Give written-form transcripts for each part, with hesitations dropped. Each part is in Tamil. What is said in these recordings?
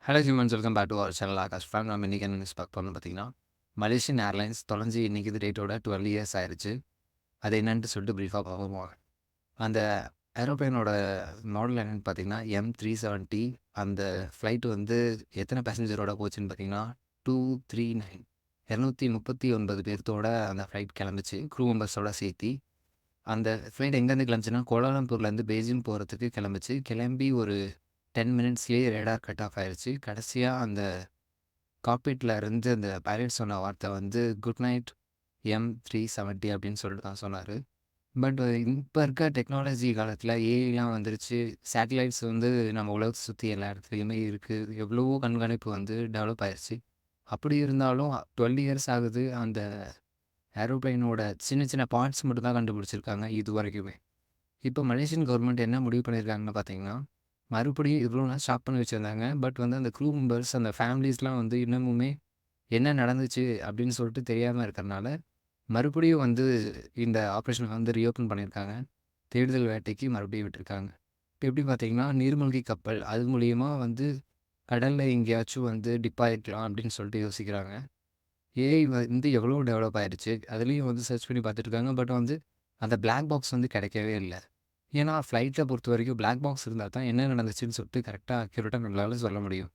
Hello humans, welcome back to our channel Akash fame. நம்ம இன்றைக்கி என்ன நியூஸ் பார்க்க போகிறோம்னு பார்த்தீங்கன்னா, மலேசியன் ஏர்லைன்ஸ் தொலைஞ்சு இன்றைக்கி இது டேட்டோட 12 இயர்ஸ் ஆயிடுச்சு. அது என்னன்ட்டு சொல்லிட்டு ப்ரீஃபாக பார்ப்போம். அந்த ஏரோப்ளைனோட மாடல் என்னென்னு பார்த்தீங்கன்னா M370. அந்த ஃப்ளைட் வந்து எத்தனை பேசஞ்சரோட போச்சுன்னு பார்த்தீங்கன்னா 239 239 பேர்த்தோட அந்த ஃப்ளைட் கிளம்பிச்சு, க்ரூ மெம்பர்ஸோட சேர்த்தி. அந்த ஃப்ளைட் எங்கேருந்து கிளம்பிச்சுன்னா கோலாலம்பூர்லேருந்து பெய்ஜிங் போகிறதுக்கு கிளம்பிச்சு. கிளம்பி ஒரு 10 மினிட்ஸ்லேயே ரேடார் கட் ஆஃப் ஆயிடுச்சு. கடைசியாக அந்த காக்பிட்டில் இருந்து அந்த பைலட் சொன்ன வார்த்தை வந்து குட் நைட் M370 அப்படின்னு சொல்லிட்டு தான் சொன்னார். பட் இப்போ இருக்க டெக்னாலஜி காலத்தில் ஏஐலாம் வந்துருச்சு. சேட்டலைட்ஸ் வந்து நம்ம உலகத்தை சுற்றி எல்லா இடத்துலையுமே இருக்குது. எவ்வளவோ கண்காணிப்பு வந்து டெவலப் ஆயிடுச்சு. அப்படி இருந்தாலும் 12 இயர்ஸ் ஆகுது. அந்த ஏரோப்ளைனோட சின்ன சின்ன பார்ட்ஸ் மட்டும் தான் கண்டுபிடிச்சிருக்காங்க இது வரைக்குமே. இப்போ மலேசியன் கவர்மெண்ட் என்ன முடிவு பண்ணியிருக்காங்கன்னு பார்த்தீங்கன்னா, மறுபடியும் இவ்வளோ நாள் ஸ்டாப் பண்ணி வச்சுருந்தாங்க. பட் வந்து அந்த க்ரூ மெம்பர்ஸ், அந்த ஃபேமிலிஸ்லாம் வந்து இன்னமுமே என்ன நடந்துச்சு அப்படின்னு சொல்லிட்டு தெரியாமல் இருக்கிறனால, மறுபடியும் வந்து இந்த ஆப்ரேஷனை வந்து ரீஓப்பன் பண்ணியிருக்காங்க. தேடுதல் வேட்டைக்கு மறுபடியும் விட்டுருக்காங்க. இப்போ எப்படி பார்த்தீங்கன்னா, நீர்மூழ்கி கப்பல் அது மூலியமா வந்து கடலில் எங்கேயாச்சும் வந்து டிப் ஆகிருக்கலாம் அப்படின்னு சொல்லிட்டு யோசிக்கிறாங்க. ஏஐ வந்து எவ்வளோ டெவலப் ஆயிடுச்சு. அதுலேயும் வந்து சர்ச் பண்ணி பார்த்துட்ருக்காங்க. பட் வந்து அந்த பிளாக் பாக்ஸ் வந்து கிடைக்கவே இல்லை. ஏன்னா ஃப்ளைட்டை பொறுத்த வரைக்கும் பிளாக் பாக்ஸ் இருந்தால் தான் என்ன நடந்துச்சுன்னு சொல்லிட்டு கரெக்டாக அக்யூரேட்டாக நம்மளால சொல்ல முடியும்.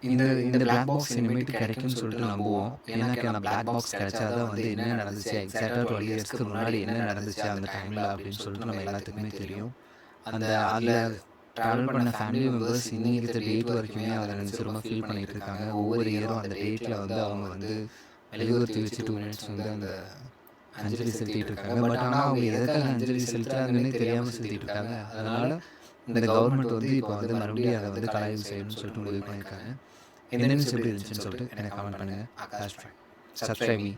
இந்த இந்த பிளாக் பாக்ஸ் இனிமேட்டு கிடைக்கும்னு சொல்லிட்டு நம்புவோம். ஏன்னாக்கா அந்த பிளாக் பாக்ஸ் கிடைச்சா தான் வந்து என்ன நடந்துச்சு, எக்ஸாக்டாக 12 இயர்ஸ்க்கு முன்னாடி என்ன நடந்துச்சு அந்த டைமில் அப்படின்னு சொல்லிட்டு நம்ம எல்லாத்துக்குமே தெரியும். அந்த அதில் ட்ராவல் பண்ண ஃபேமிலி மெம்பர்ஸ் இன்னைக்கு டேட் வரைக்குமே அதை நினச்சி ரொம்ப ஃபீல் பண்ணிகிட்டு இருக்காங்க. ஒவ்வொரு இயரும் அந்த டேட்டில் வந்து அவங்க வந்து மெழுகுவர்த்தி வச்சு 2 மினிட்ஸ் வந்து அந்த அஞ்சலி செலுத்திட்டு இருக்காங்க. பட் ஆனால் அவங்க எதுக்காக அஞ்சலி செலுத்துறாங்கன்னே தெரியாமல் செலுத்திட்டு இருக்காங்க. அதனால் இந்த கவர்மெண்ட் வந்து இப்போ வந்து மறுபடியும் அதை வந்து கலாய்வு செய்யணும்னு சொல்லிட்டு முடிவு பண்ணியிருக்காங்க. இந்த நியூஸ் எப்படி இருந்துச்சுன்னு சொல்லிட்டு எனக்கு கமெண்ட் பண்ணுங்கள். Akash, subscribe me.